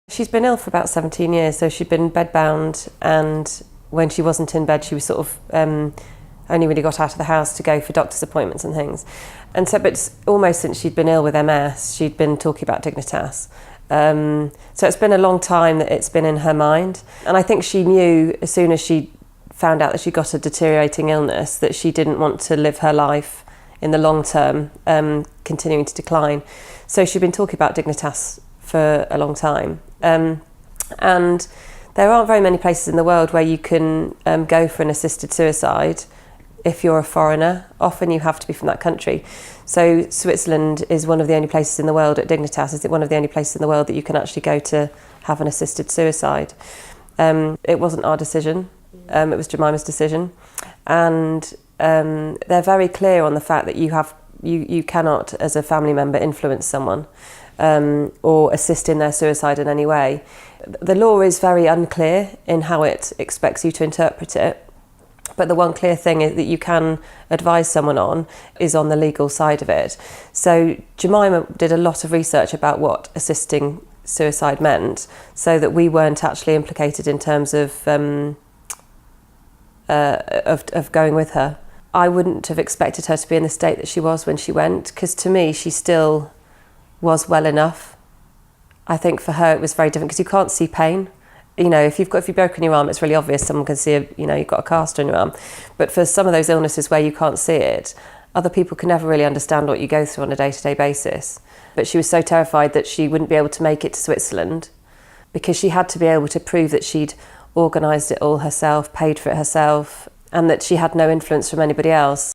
She's been ill for about 17 years, so she'd been bedbound, and when she wasn't in bed, she was sort of only really got out of the house to go for doctor's appointments and things. And so, but almost since she'd been ill with MS, she'd been talking about Dignitas. So it's been a long time that it's been in her mind. And I think she knew as soon as she found out that she got a deteriorating illness that she didn't want to live her life in the long term, continuing to decline. So she'd been talking about Dignitas for a long time. And there aren't very many places in the world where you can go for an assisted suicide if you're a foreigner. Often you have to be from that country. So Switzerland is one of the only places in the world, at Dignitas, is it one of the only places in the world that you can actually go to have an assisted suicide. It wasn't our decision, it was Jemima's decision. And they're very clear on the fact that you cannot, as a family member, influence someone or assist in their suicide in any way. The law is very unclear in how it expects you to interpret it, but the one clear thing that you can advise someone on is on the legal side of it. So Jemima did a lot of research about what assisting suicide meant, so that we weren't actually implicated in terms of going with her. I wouldn't have expected her to be in the state that she was when she went, because to me she still was well enough. I think for her it was very different because you can't see pain. You know, if you've broken your arm, it's really obvious. Someone can see, you've got a cast on your arm. But for some of those illnesses where you can't see it, other people can never really understand what you go through on a day-to-day basis. But she was so terrified that she wouldn't be able to make it to Switzerland, because she had to be able to prove that she'd organised it all herself, paid for it herself, and that she had no influence from anybody else.